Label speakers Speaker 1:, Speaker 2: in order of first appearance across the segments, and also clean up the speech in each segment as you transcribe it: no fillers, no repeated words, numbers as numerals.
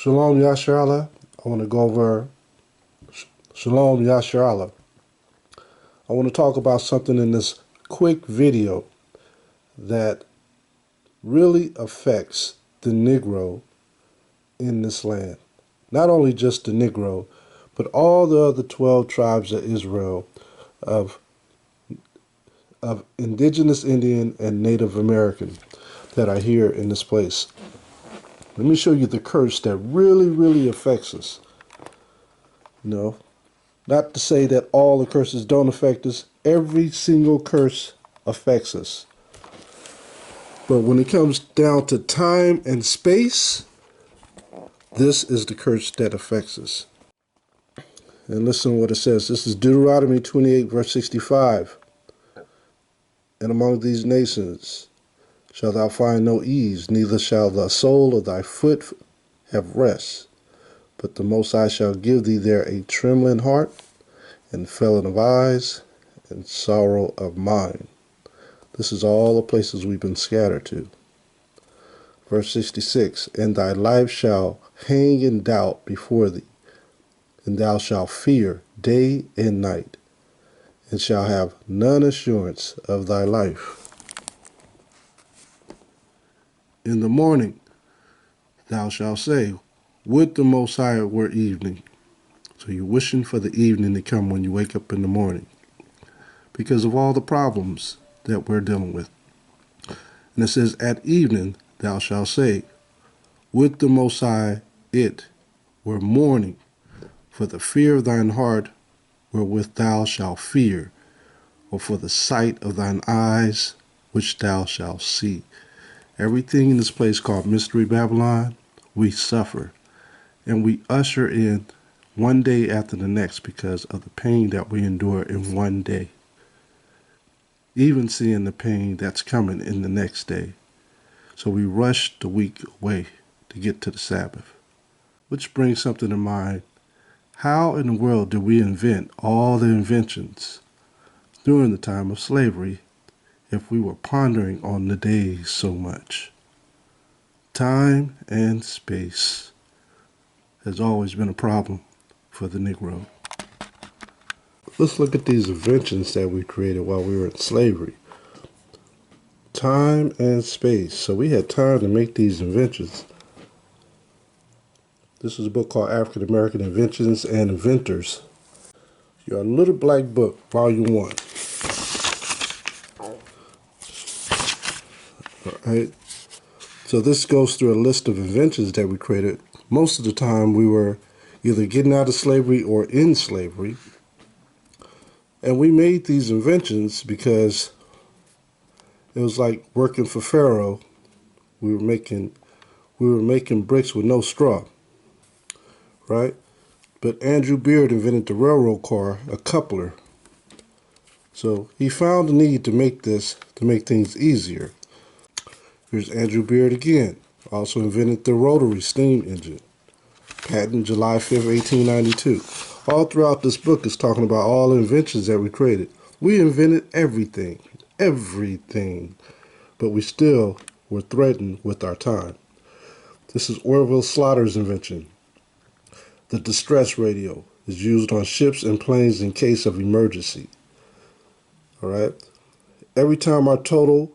Speaker 1: Shalom Yasharallah. I want to go over Shalom Yasharallah. I want to talk about something in this quick video that really affects the Negro in this land. Not only just the Negro, but all the other 12 tribes of Israel of indigenous Indian and Native American that are here in this place. Let me show you the curse that really affects us. No, not to say that all the curses don't affect us. Every single curse affects us. But when it comes down to time and space, this is the curse that affects us. And listen to what it says. This is Deuteronomy 28, verse 65. And among these nations shalt thou find no ease, neither shall the sole of thy foot have rest. But the Most High shall give thee there a trembling heart, and failing of eyes, and sorrow of mind. This is all the places we've been scattered to. Verse 66, and thy life shall hang in doubt before thee, and thou shalt fear day and night, and shall have none assurance of thy life. In the morning thou shalt say, would the Most High it were evening. So you're wishing for the evening to come when you wake up in the morning, because of all the problems that we're dealing with. And it says, at evening thou shalt say, would the Most High it were morning, for the fear of thine heart wherewith thou shalt fear, or for the sight of thine eyes which thou shalt see. Everything in this place called Mystery Babylon, we suffer, and we usher in one day after the next because of the pain that we endure in one day. Even seeing the pain that's coming in the next day. So we rush the week away to get to the Sabbath. Which brings something to mind. How in the world did we invent all the inventions during the time of slavery if we were pondering on the days so much? Time and space has always been a problem for the Negro. Let's look at these inventions that we created while we were in slavery. Time and space. So we had time to make these inventions. This is a book called African American Inventions and Inventors. Your Little Black Book, Volume 1. Alright. So this goes through a list of inventions that we created. Most of the time we were either getting out of slavery or in slavery. And we made these inventions because it was like working for Pharaoh. We were making bricks with no straw, right? But Andrew Beard invented the railroad car, a coupler. So he found the need to make this to make things easier. Here's Andrew Beard again. Also invented the rotary steam engine. Patent July 5th, 1892. All throughout this book is talking about all the inventions that we created. We invented everything, but we still were threatened with our time. This is Orville Slaughter's invention. The distress radio is used on ships and planes in case of emergency. All right. Every time our total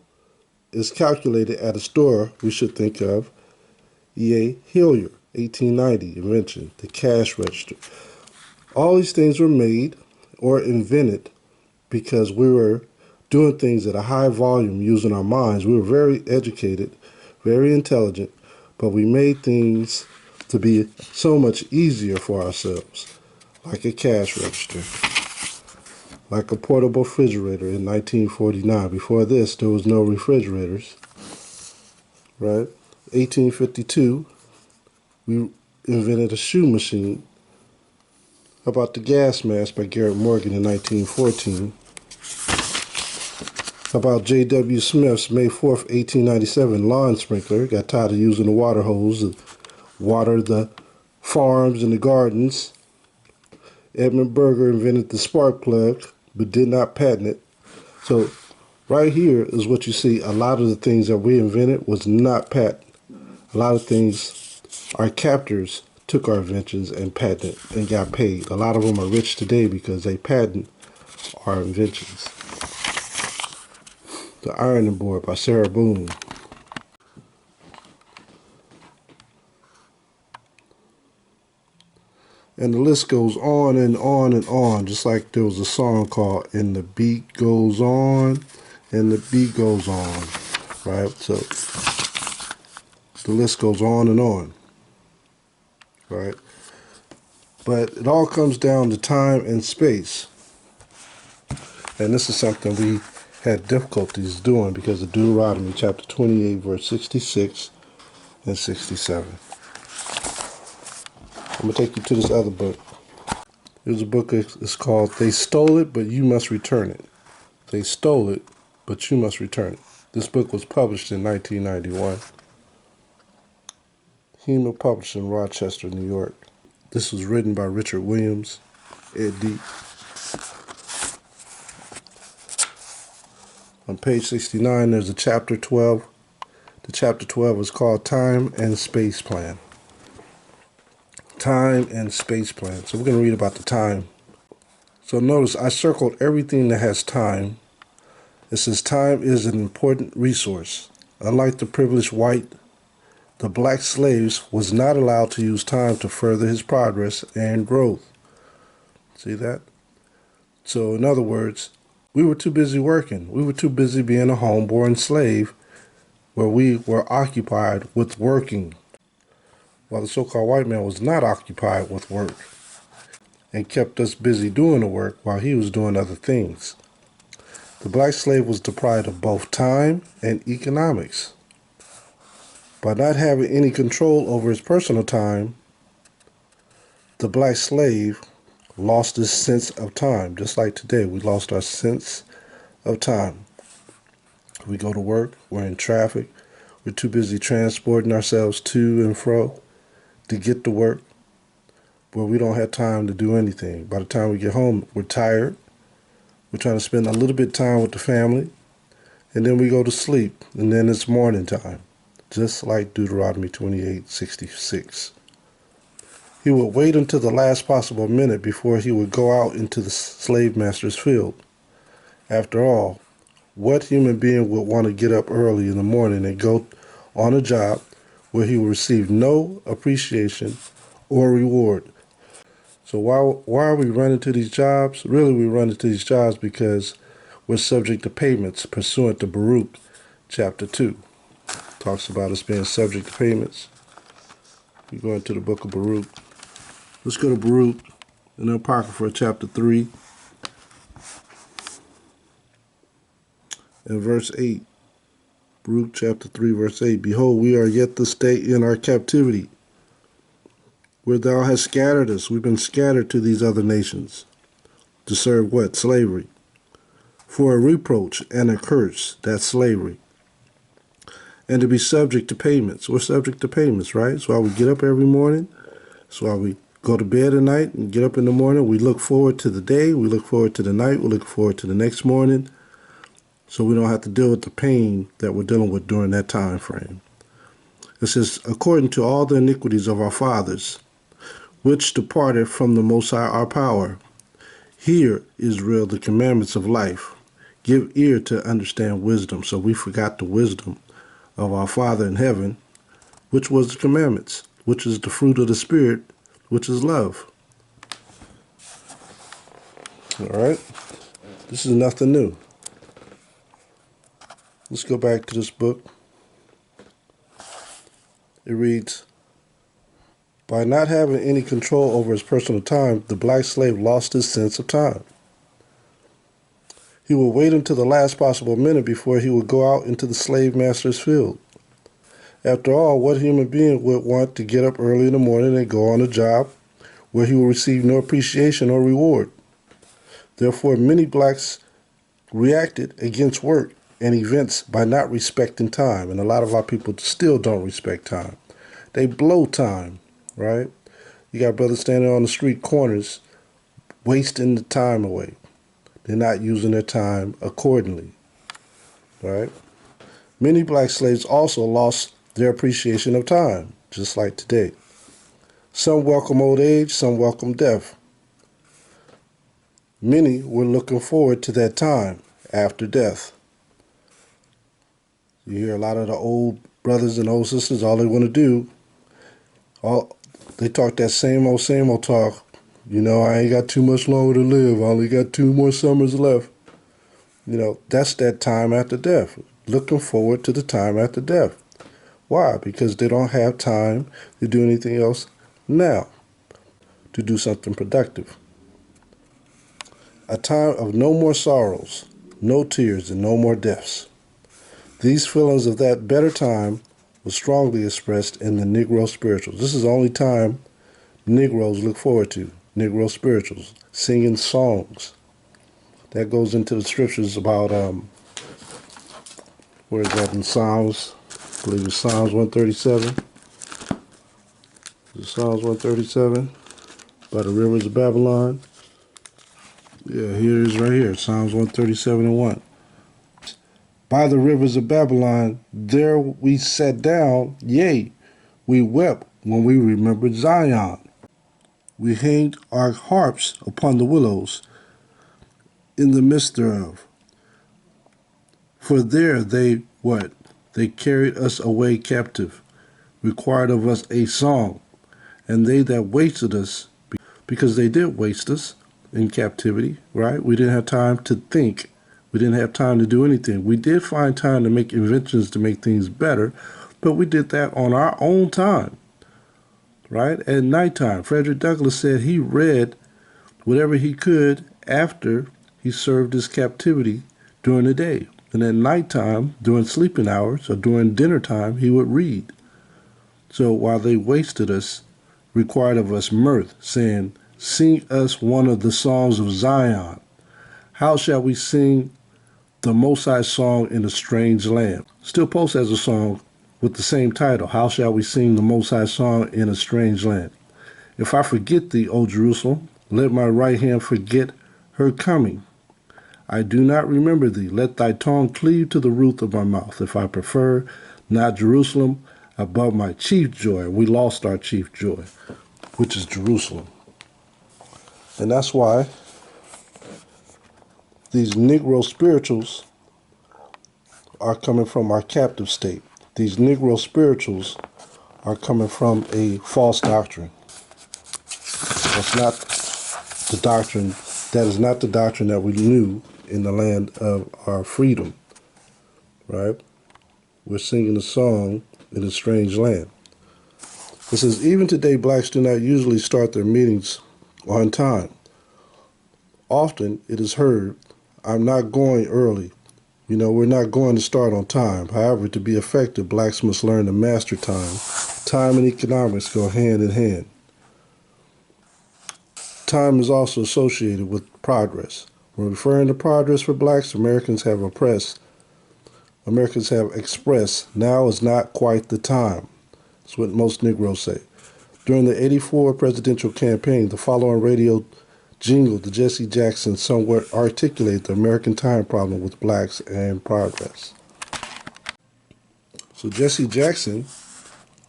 Speaker 1: is calculated at a store, we should think of E.A. Hillier, 1890 invention, the cash register. All these things were made or invented because we were doing things at a high volume using our minds. We were very educated, very intelligent, but we made things to be so much easier for ourselves, like a cash register, like a portable refrigerator in 1949. Before this, there was no refrigerators, right? 1852, we invented a shoe machine. How about the gas mask by Garrett Morgan in 1914? How about J.W. Smith's May 4th, 1897 lawn sprinkler? Got tired of using the water hose to water the farms and the gardens. Edmund Berger invented the spark plug, but did not patent it. So right here is what you see. A lot of the things that we invented was not patent. A lot of things Our captors took our inventions and patented and got paid. A lot of them are rich today because they patent our inventions. The Ironing Board by Sarah Boone. And the list goes on and on and on, just like there was a song called "And the Beat Goes On, and the Beat Goes On," right? So the list goes on and on, right? But it all comes down to time and space. And this is something we had difficulties doing because of Deuteronomy chapter 28, verse 66 and 67. I'm going to take you to this other book. There's a book that's called "They Stole It, But You Must Return It." They stole it, but you must return it. This book was published in 1991. Hema published in Rochester, New York. This was written by Richard Williams, ed. On page 69, there's a chapter 12. The chapter 12 is called Time and Space Plan. Time and Space Plan. So we're going to read about the time. So notice I circled everything that has time. It says time is an important resource. Unlike the privileged white, the black slaves was not allowed to use time to further his progress and growth. See that? So in other words, we were too busy working. We were too busy being a homeborn slave where we were occupied with working, while the so-called white man was not occupied with work and kept us busy doing the work while he was doing other things. The black slave was deprived of both time and economics. By not having any control over his personal time, the black slave lost his sense of time. Just like today, we lost our sense of time. We go to work, we're in traffic, we're too busy transporting ourselves to and fro to get to work, where we don't have time to do anything. By the time we get home, we're tired, we're trying to spend a little bit of time with the family, and then we go to sleep, and then it's morning time, just like Deuteronomy 28:66. He would wait until the last possible minute before he would go out into the slave master's field. After all, what human being would want to get up early in the morning and go on a job where he will receive no appreciation or reward? So why are we running to these jobs? Really, we run into these jobs because we're subject to payments pursuant to Baruch chapter 2. Talks about us being subject to payments. We go into the book of Baruch. Let's go to Baruch in the Apocrypha chapter 3 and verse 8. Baruch chapter 3 verse 8. Behold, we are yet to stay in our captivity, where thou hast scattered us. We've been scattered to these other nations. To serve what? Slavery. For a reproach and a curse, that's slavery. And to be subject to payments. We're subject to payments, right? That's why we get up every morning. That's why we go to bed at night and get up in the morning. We look forward to the day. We look forward to the night. We look forward to the next morning. So we don't have to deal with the pain that we're dealing with during that time frame. It says, according to all the iniquities of our fathers, which departed from the Most High our power, hear, Israel, the commandments of life. Give ear to understand wisdom. So we forgot the wisdom of our Father in heaven, which was the commandments, which is the fruit of the Spirit, which is love. All right? This is nothing new. Let's go back to this book. It reads, by not having any control over his personal time, the black slave lost his sense of time. He would wait until the last possible minute before he would go out into the slave master's field. After all, what human being would want to get up early in the morning and go on a job where he will receive no appreciation or reward? Therefore, many blacks reacted against work and events by not respecting time. And a lot of our people still don't respect time. They blow time, right? You got brothers standing on the street corners wasting the time away. They're not using their time accordingly, right? Many black slaves also lost their appreciation of time, just like today. Some welcome old age, some welcome death. Many were looking forward to that time after death. You hear a lot of the old brothers and old sisters, all they want to do, they talk that same old talk. You know, I ain't got too much longer to live. I only got 2 more summers left. You know, that's that time after death. Looking forward to the time after death. Why? Because they don't have time to do anything else now, to do something productive. A time of no more sorrows, no tears, and no more deaths. These feelings of that better time were strongly expressed in the Negro spirituals. This is the only time Negroes look forward to, Negro spirituals, singing songs. That goes into the scriptures about, where is that in Psalms? I believe it's Psalms 137. Psalms 137, by the rivers of Babylon. Yeah, here it is right here, Psalms 137 and 1. By the rivers of Babylon, there we sat down, yea, we wept when we remembered Zion. We hanged our harps upon the willows in the midst thereof. For there they, what? They carried us away captive, required of us a song, and they that wasted us, because they did waste us in captivity, right? We didn't have time to think. We didn't have time to do anything. We did find time to make inventions to make things better, but we did that on our own time, right? At nighttime, Frederick Douglass said he read whatever he could after he served his captivity during the day. And at nighttime, during sleeping hours or during dinner time, he would read. So while they wasted us, required of us mirth, saying, sing us one of the songs of Zion. How shall we sing the Most High song in a strange land? Still posted as a song with the same title, How Shall We Sing the Most High Song in a Strange Land? If I forget thee, O Jerusalem, let my right hand forget her coming. I do not remember thee. Let thy tongue cleave to the roof of my mouth. If I prefer not Jerusalem above my chief joy. We lost our chief joy, which is Jerusalem. And that's why these Negro spirituals are coming from our captive state. These Negro spirituals are coming from a false doctrine. That's not the doctrine. That is not the doctrine that we knew in the land of our freedom, right? We're singing a song in a strange land. It says, even today, blacks do not usually start their meetings on time. Often it is heard, I'm not going early. You know, we're not going to start on time. However, to be effective, blacks must learn to master time. Time and economics go hand in hand. Time is also associated with progress. When referring to progress for blacks, Americans have expressed, now is not quite the time. That's what most Negroes say. During the 84 presidential campaign, the following radio jingle to Jesse Jackson somewhat articulated the American time problem with blacks and progress. So Jesse Jackson,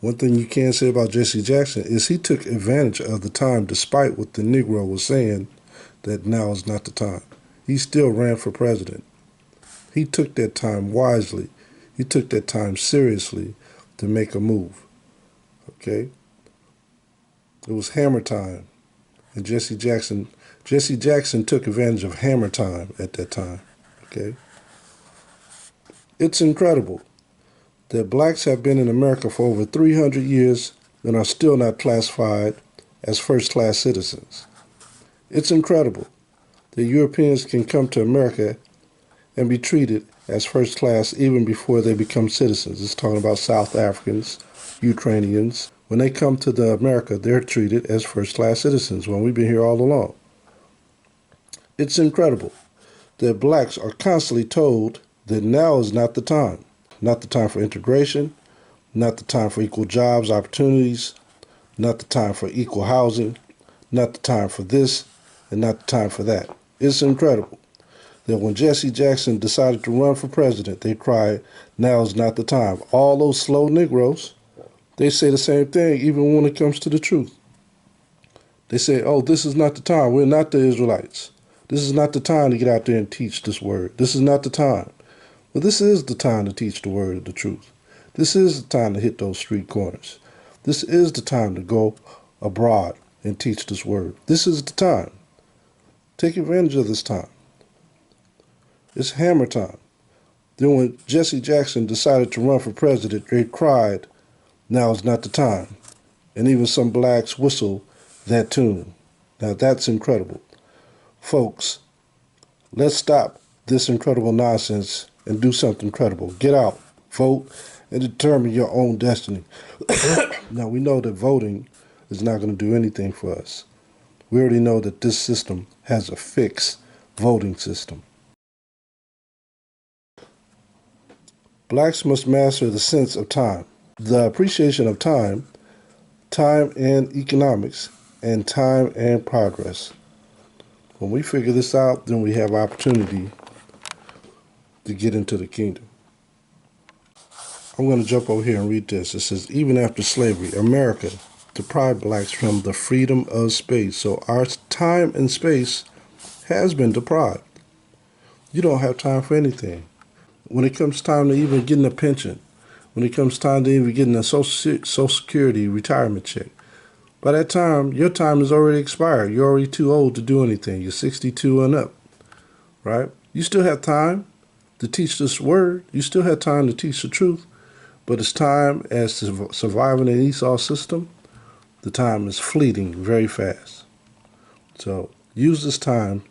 Speaker 1: one thing you can say about Jesse Jackson is he took advantage of the time despite what the Negro was saying that now is not the time. He still ran for president. He took that time wisely. He took that time seriously to make a move. Okay? It was hammer time. And Jesse Jackson took advantage of hammer time at that time. Okay? It's incredible that blacks have been in America for over 300 years and are still not classified as first-class citizens. It's incredible that Europeans can come to America and be treated as first class even before they become citizens. It's talking about South Africans, Ukrainians. When they come to America, they're treated as first class citizens when we've been here all along. It's incredible that blacks are constantly told that now is not the time. Not the time for integration, not the time for equal jobs, opportunities, not the time for equal housing, not the time for this, and not the time for that. It's incredible that when Jesse Jackson decided to run for president, they cried, now is not the time. All those slow Negroes, they say the same thing even when it comes to the truth. They say, oh, this is not the time. We're not the Israelites. This is not the time to get out there and teach this word. This is not the time. Well, this is the time to teach the word of the truth. This is the time to hit those street corners. This is the time to go abroad and teach this word. This is the time. Take advantage of this time. It's hammer time. Then when Jesse Jackson decided to run for president, they cried, now is not the time. And even some blacks whistle that tune. Now that's incredible. Folks, let's stop this incredible nonsense and do something credible. Get out, vote, and determine your own destiny. Now we know that voting is not going to do anything for us. We already know that this system has a fixed voting system. Blacks must master the sense of time, the appreciation of time, time and economics, and time and progress. When we figure this out, then we have opportunity to get into the kingdom. I'm going to jump over here and read this. It says, even after slavery, America deprived blacks from the freedom of space. So our time and space has been deprived. You don't have time for anything. When it comes time to even getting a pension, when it comes time to even getting a Social Security retirement check, by that time, your time is already expired. You're already too old to do anything. You're 62 and up, right? You still have time to teach this word. You still have time to teach the truth. But it's time, as surviving an Esau system, the time is fleeting very fast. So use this time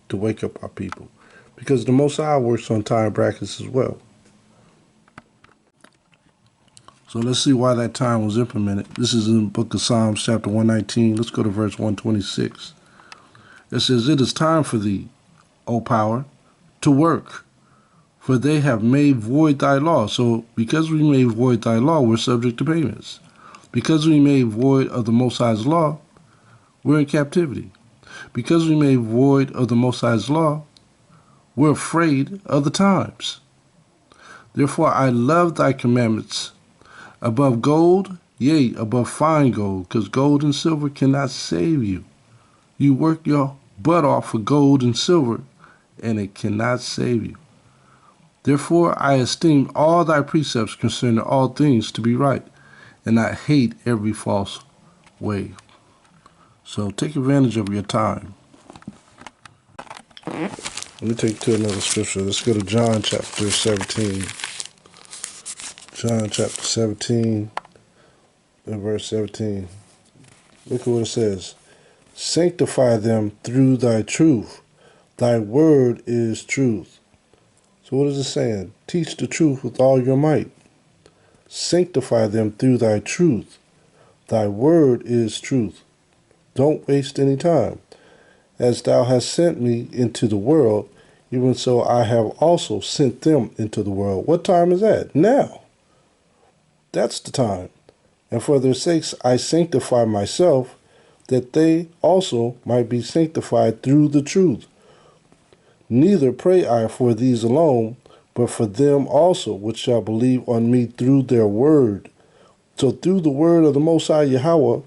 Speaker 1: to wake up our people, because the Most High works on time brackets as well. So let's see why that time was implemented. This is in the book of Psalms, chapter 119. Let's go to verse 126. It says, it is time for thee, O power, to work, for they have made void thy law. So because we made void thy law, we're subject to payments. Because we made void of the Most High's law, we're in captivity. Because we made void of the Most High's law, we're afraid of the times. Therefore I love thy commandments above gold, yea, above fine gold, because gold and silver cannot save you. You work your butt off for gold and silver, and it cannot save you. Therefore I esteem all thy precepts concerning all things to be right, and I hate every false way. So take advantage of your time. Let me take you to another scripture. Let's go to John chapter 17. John chapter 17 and verse 17. Look at what it says. Sanctify them through thy truth. Thy word is truth. So what is it saying? Teach the truth with all your might. Sanctify them through thy truth. Thy word is truth. Don't waste any time. As thou hast sent me into the world, even so I have also sent them into the world. What time is that? Now. That's the time. And for their sakes I sanctify myself, that they also might be sanctified through the truth. Neither pray I for these alone, but for them also which shall believe on me through their word. So through the word of the Most High Yahawah,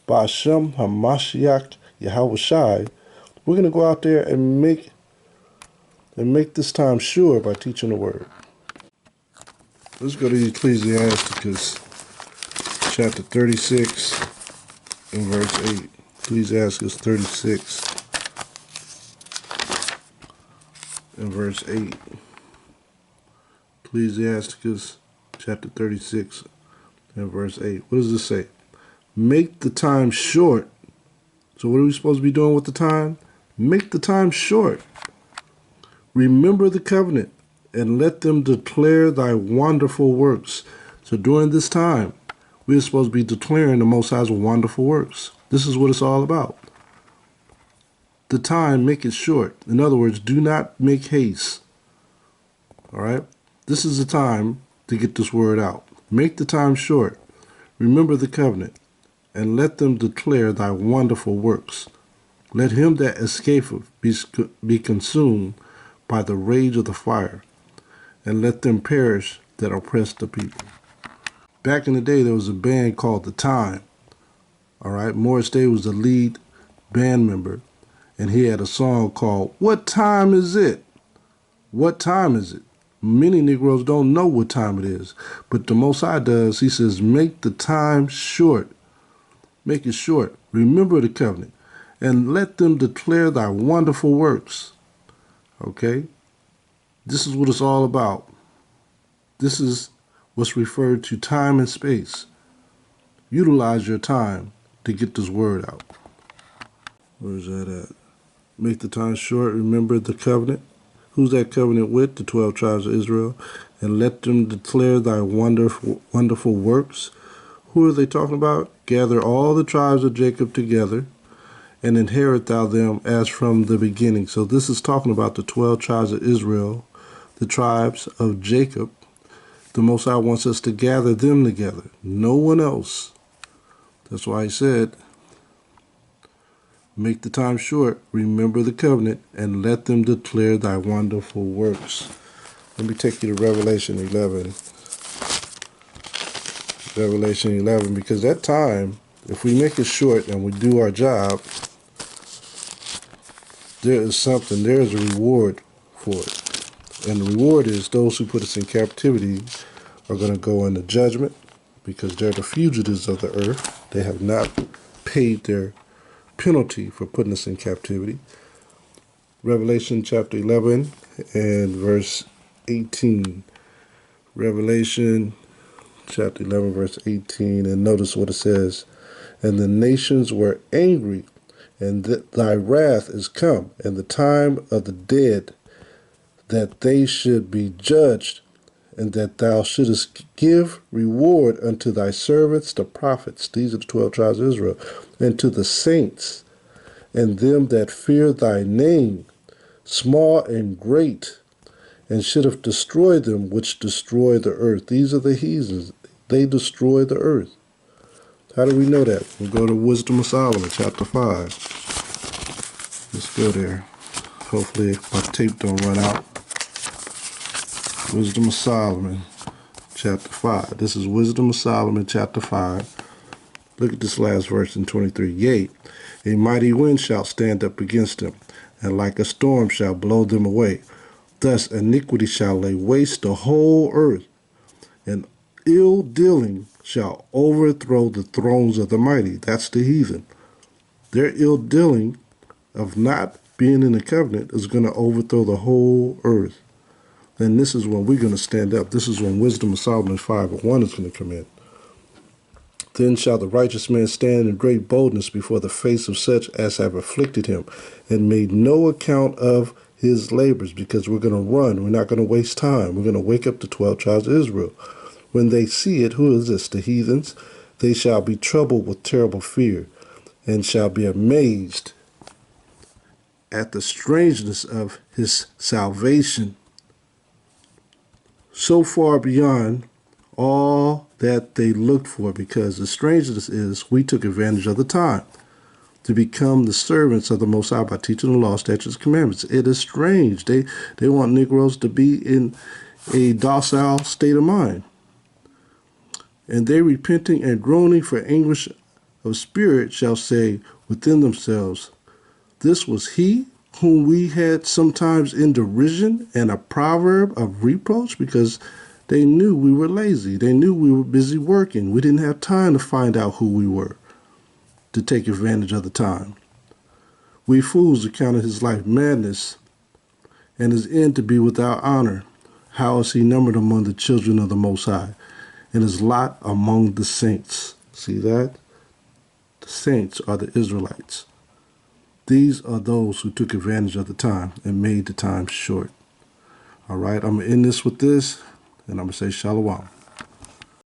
Speaker 1: YAHAWAH HAMASHAYACH, Yahawashi, we're going to go out there and make this time sure by teaching the word. Let's go to Ecclesiasticus chapter 36 and verse 8. Ecclesiasticus 36 and verse 8. Ecclesiasticus chapter 36 and verse 8. What does it say? Make the time short. So what are we supposed to be doing with the time? Make the time short. Remember the covenant, and let them declare thy wonderful works. So during this time, we're supposed to be declaring the Most High's wonderful works. This is what it's all about. The time, make it short. In other words, do not make haste. All right? This is the time to get this word out. Make the time short. Remember the covenant, and let them declare thy wonderful works. Let him that escapeth be consumed by the rage of the fire, and let them perish that oppress the people. Back in the day, there was a band called The Time. All right, Morris Day was the lead band member, and he had a song called "What Time Is It?" What time is it? Many Negroes don't know what time it is, but the Most High does. He says, make the time short. Make it short. Remember the covenant, and let them declare thy wonderful works. Okay? This is what it's all about. This is what's referred to time and space. Utilize your time to get this word out. Where's that at? Make the time short. Remember the covenant. Who's that covenant with? The 12 tribes of Israel. And let them declare thy wonderful works. Who are they talking about? Gather all the tribes of Jacob together, and inherit thou them as from the beginning. So this is talking about the 12 tribes of Israel, the tribes of Jacob. The Most High wants us to gather them together. No one else. That's why he said, make the time short, remember the covenant, and let them declare thy wonderful works. Let me take you to Revelation 11. Revelation 11, because that time, if we make it short and we do our job, there is a reward for it. And the reward is those who put us in captivity are going to go into judgment, because they're the fugitives of the earth. They have not paid their penalty for putting us in captivity. Revelation chapter 11 and verse 18. Revelation chapter 11 verse 18, and notice what it says. And the nations were angry, and thy wrath is come, and the time of the dead, that they should be judged, and that thou shouldest give reward unto thy servants, the prophets. These are the 12 tribes of Israel. And to the saints, and them that fear thy name, small and great, and should have destroyed them which destroy the earth. These are the heathens. They destroy the earth. How do we know that? We'll go to Wisdom of Solomon, chapter 5. Let's go there. Hopefully my tape don't run out. Wisdom of Solomon, chapter 5. This is Wisdom of Solomon, chapter 5. Look at this last verse in 23. Yea, a mighty wind shall stand up against them, and like a storm shall blow them away. Thus iniquity shall lay waste the whole earth, and ill dealing shall overthrow the thrones of the mighty. That's the heathen. Their ill dealing of not being in the covenant is going to overthrow the whole earth. And this is when we're going to stand up. This is when Wisdom of Solomon 5:1 is going to come in. Then shall the righteous man stand in great boldness before the face of such as have afflicted him, and made no account of his labors, because we're going to run. We're not going to waste time. We're going to wake up the 12 tribes of Israel. When they see it, who is this? The heathens. They shall be troubled with terrible fear, and shall be amazed at the strangeness of his salvation, so far beyond all that they looked for, because the strangeness is we took advantage of the time to become the servants of the Most High by teaching the law, statutes, commandments. It is strange. They want Negroes to be in a docile state of mind. And they, repenting and groaning for anguish of spirit, shall say within themselves, this was he whom we had sometimes in derision and a proverb of reproach, because they knew we were lazy. They knew we were busy working. We didn't have time to find out who we were, to take advantage of the time. We fools accounted his life madness, and his end to be without honor. How is he numbered among the children of the Most High, and his lot among the saints? See that? The saints are the Israelites. These are those who took advantage of the time and made the time short. All right, I'm going to end this with this, and I'm going to say Shalom.